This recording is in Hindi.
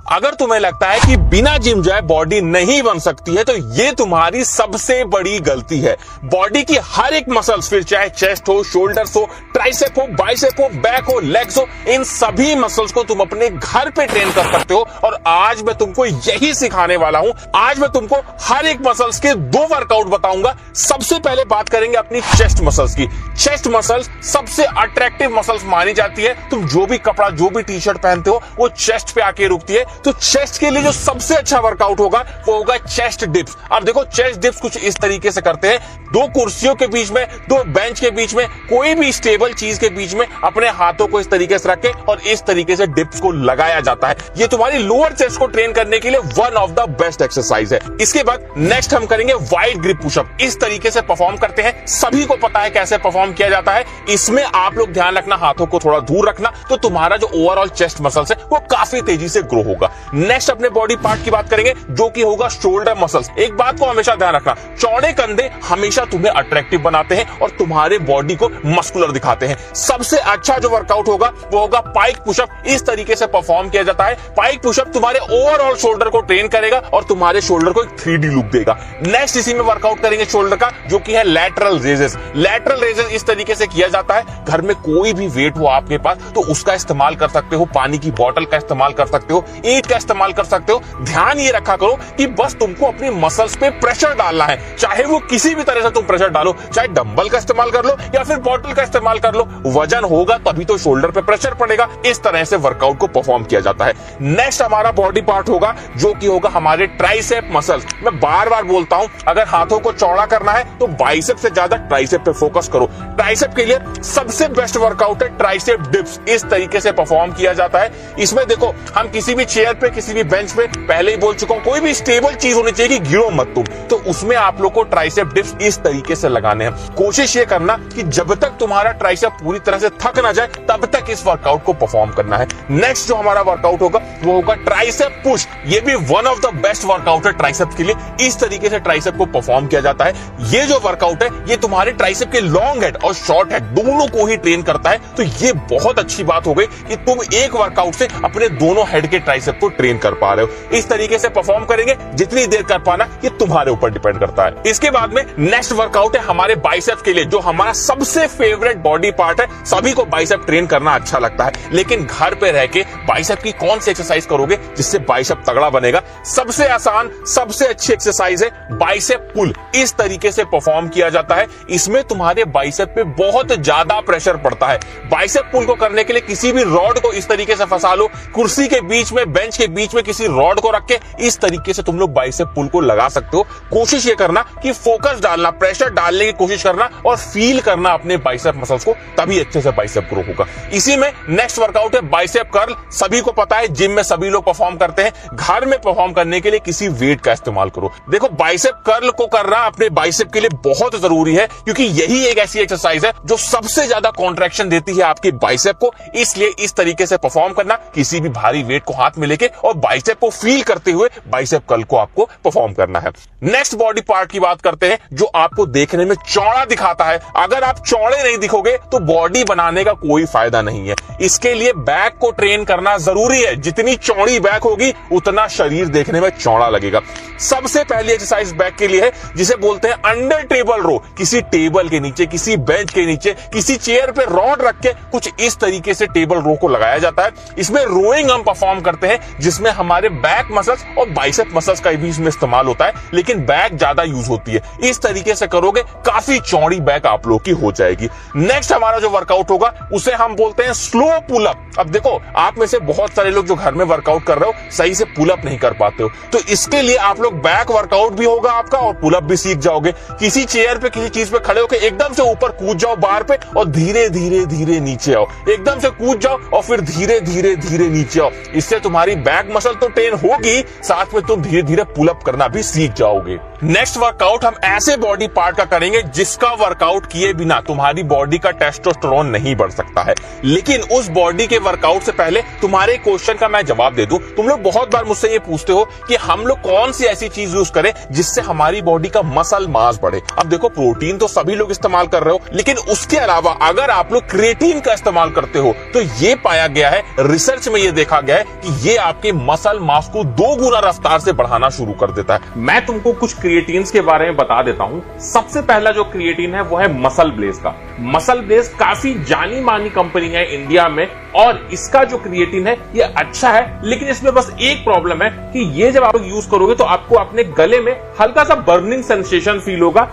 अगर तुम्हें लगता है कि बिना जिम जाए बॉडी नहीं बन सकती है तो ये तुम्हारी सबसे बड़ी गलती है। बॉडी की हर एक मसल्स, फिर चाहे चेस्ट हो, शोल्डर्स हो, ट्राइसेप हो, बाइसेप हो, बैक हो, लेग्स हो, इन सभी मसल्स को तुम अपने घर पे ट्रेन कर सकते हो। और आज मैं तुमको यही सिखाने वाला हूं। आज मैं तुमको हर एक मसल्स के 2 वर्कआउट बताऊंगा। सबसे पहले बात करेंगे अपनी चेस्ट मसल्स की। चेस्ट मसल्स सबसे अट्रैक्टिव मसल्स मानी जाती है। तुम जो भी कपड़ा, जो भी टी शर्ट पहनते हो वो चेस्ट पे आके रुकती है। तो चेस्ट के लिए जो सबसे अच्छा वर्कआउट होगा वो होगा चेस्ट डिप्स। अब देखो चेस्ट डिप्स कुछ इस तरीके से करते हैं। 2 कुर्सियों के बीच में, 2 बेंच के बीच में, कोई भी स्टेबल चीज के बीच में अपने हाथों को इस तरीके से रखे और इस तरीके से डिप्स को लगाया जाता है। ये तुम्हारी लोअर चेस्ट को ट्रेन करने के लिए one of the best exercise है। इसके बाद नेक्स्ट हम करेंगे वाइड ग्रिप पुशअप। इस तरीके से परफॉर्म करते हैं, सभी को पता है कैसे परफॉर्म किया जाता है। इसमें आप लोग ध्यान रखना, हाथों को थोड़ा दूर रखना, तो तुम्हारा जो ओवरऑल चेस्ट मसल्स है वो काफी तेजी से ग्रो होगा। नेक्स्ट अपने बॉडी पार्ट की बात करेंगे जो कि होगा शोल्डर मसल्स। एक बात को हमेशा ध्यान रखना, चौड़े कंधे हमेशा तुम्हें अट्रैक्टिव बनाते हैं और तुम्हारे बॉडी को मस्कुलर दिखाते हैं। सबसे अच्छा जो वर्कआउट होगा वो होगा पाइक पुशअप। इस तरीके से परफॉर्म किया जाता है। पाइक पुशअप तुम्हारे ओवरऑल शोल्डर को ट्रेन करेगा और तुम्हारे शोल्डर को एक 3D लुक देगा। नेक्स्ट इसी में वर्कआउट करेंगे शोल्डर का, जो कि है लैटरल रेजेस। लैटरल रेजेस इस तरीके से किया जाता है, घर में कोई भी वेट हो आपके पास तो उसका इस्तेमाल कर सकते हो, पानी की बोतल का इस्तेमाल कर सकते हो, ईंट का इस्तेमाल कर सकते हो। ध्यान ये रखा करो कि बस तुमको अपनी मसल्स पे प्रेशर डालना है, चाहे वो किसी भी तरह से तुम प्रेशर डालो, चाहे डंबल का इस्तेमाल कर लो या फिर बोतल का इस्तेमाल कर लो। वजन होगा तभी तो शोल्डर पे प्रेशर पड़ेगा। इस तरह से वर्कआउट को परफॉर्म किया जाता है। नेक्स्ट हमारा बॉडी पार्ट होगा जो कि होगा हमारे ट्राइसेप मसल्स। मैं बार बार बोलता हूं, अगर हाथों को चौड़ा करना है तो बाइसेप से ज्यादा ट्राइसेप पे फोकस करो। ट्राइसेप के लिए सबसे बेस्ट वर्कआउट है ट्राइसेप डिप्स। इस तरीके से परफॉर्म किया जाता है। इसमें देखो, हम किसी भी चेयर पे, किसी भी बेंच पे, पहले ही बोल चुका हूं, कोई भी स्टेबल चीज होनी चाहिए कि गिरो मत तुम। तो उसमें आप लोग को ट्राइसेप डिप्स इस तरीके से लगाने हैं। कोशिश ये करना कि जब तक तुम्हारा ट्राइसेप पूरी तरह से थक ना जाए तब तक इस वर्कआउट को परफॉर्म करना है। नेक्स्ट जो हमारा वर्कआउट होगा वो होगा ट्राइसेप पुश। ये भी one of the best workout है ट्राइसेप के लिए। इस तरीके से ट्राइसेप को परफॉर्म किया जाता है। ये जो वर्कआउट है ये तुम्हारे ट्राइसेप के लॉन्ग हेड और शॉर्ट हेड दोनों को ही ट्रेन करता है। तो ये बहुत अच्छी बात हो गई कि तुम एक वर्कआउट से अपने दोनों हेड के ट्राइसेप को ट्रेन कर पा रहे हो। इस तरीके से परफॉर्म करेंगे, जितनी देर कर पाना ये तुम्हारे ऊपर डिपेंड करता है। इसके बाद में नेक्स्ट वर्कआउट है हमारे बाइसेप के लिए, जो हमारा सबसे फेवरेट बॉडी पार्ट है। सभी को बाइसेप ट्रेन करना अच्छा लगता है, लेकिन घर पे रह के बाइसेप की कौन सी एक्सरसाइज करोगे जिससे बाइसेप तगड़ा बनेगा? सबसे आसान, सबसे अच्छी एक्सरसाइज है बाइसेप पुल। इस तरीके से परफॉर्म किया जाता है। इसमें तुम्हारे बाइसेप पे बहुत ज्यादा प्रेशर पड़ता है। बाइसेप पुल को करने के लिए किसी भी रॉड को इस तरीके से फंसा लो, कुर्सी के बीच में, बेंच के बीच में किसी रॉड को रख के इस तरीके से तुम लोग बाइसेप पुल को लगा सकते हो। कोशिश ये करना कि फोकस डालना, प्रेशर डालने की कोशिश करना और फील करना अपने बाइसेप मसल्स को, तभी अच्छे से बाइसेप ग्रो होगा। इसी में नेक्स्ट वर्कआउट है बाइसेप कर्ल। सभी को पता है, जिम में सभी लोग परफॉर्म करते हैं। घर में परफॉर्म करने के लिए किसी वेट का इस्तेमाल करो। देखो, बाइसेप कर्ल को करना अपने बाइसेप के लिए बहुत जरूरी है, क्योंकि यही एक ऐसी एक्सरसाइज है जो सबसे ज्यादा कॉन्ट्रैक्शन देती है आपके बाइसेप को। इसलिए इस तरीके से परफॉर्म करना, किसी भी भारी वेट को हाथ में लेके और बाइसेप को फील करते हुए बाइसेप कर्ल को आपको परफॉर्म करना है। नेक्स्ट बॉडी पार्ट की बात करते हैं जो आपको देखने में चौड़ा दिखाता है। अगर आप चौड़े नहीं दिखोगे तो बॉडी बनाने का कोई फायदा नहीं है। इसके लिए बैक को ट्रेन करना जरूरी है। जितनी चौड़ी बैक होगी उतना शरीर देखने में चौड़ा लगेगा। सबसे पहली एक्सरसाइज बैक के लिए है, जिसे बोलते हैं अंडर टेबल रो। किसी टेबल के नीचे, किसी बेंच के नीचे, किसी चेयर पे रॉड रख के कुछ इस तरीके से टेबल रो को लगाया जाता है। इसमें रोइंग हम परफॉर्म करते हैं, जिसमें हमारे बैक मसल्स और बाइसेप मसल्स का भी इसमें इस्तेमाल होता है, लेकिन बैक ज्यादा यूज होती है। इस तरीके से करोगे, काफी चौड़ी बैक आप लोग की हो जाएगी। नेक्स्ट हमारा जो वर्कआउट होगा उसे हम बोलते हैं स्लो पुलअप। अब देखो, आप में से बहुत सारे लोग जो घर में वर्कआउट कर रहे हो सही से पुलअप नहीं कर पाते हो, तो इसके लिए आप लोग बैक वर्कआउट भी होगा आपका और पुलअप भी सीख जाओगे। किसी चेयर पे, किसी चीज पे खड़े होकर एकदम से ऊपर कूद जाओ बार पे और धीरे धीरे धीरे नीचे आओ। एकदम से कूद जाओ और फिर धीरे धीरे धीरे नीचे आओ। इससे तुम्हारी बैक मसल तो ट्रेन होगी, साथ में तुम धीरे धीरे पुलअप करना भी सीख जाओगे। नेक्स्ट वर्कआउट हम ऐसे बॉडी पार्ट का करेंगे जिसका वर्कआउट किए बिना तुम्हारी बॉडी का टेस्टोस्टेरोन नहीं बढ़ सकता है। लेकिन उस बॉडी के वर्कआउट से पहले तुम्हारे क्वेश्चन का मैं जवाब दे दूं। तुम लोग बहुत बार मुझसे ये पूछते हो कि हम लोग कौन सी ऐसी चीज यूज करें जिससे हमारी बॉडी का मसल मास बढ़े। अब देखो, प्रोटीन तो सभी लोग इस्तेमाल कर रहे हो, लेकिन उसके अलावा अगर आप लोग क्रिएटिन का इस्तेमाल करते हो तो ये पाया गया है, रिसर्च में ये देखा गया है कि ये आपके मसल मास को 2 गुना रफ्तार से बढ़ाना शुरू कर देता है। मैं तुमको कुछ क्रिएटिन्स के बारे में बता देता हूं। सबसे पहला जो क्रिएटिन है वो है मसल ब्लेज का। मसल ब्लेज काफी जानी मानी कंपनी है इंडिया में, और इसका जो क्रिएटिन है ये अच्छा है, लेकिन इसमें बस एक प्रॉब्लम है कि ये जब आप यूज करोगे तो आपको अपने गले में हल्का सा बर्निंग सेंसेशन फील होगा।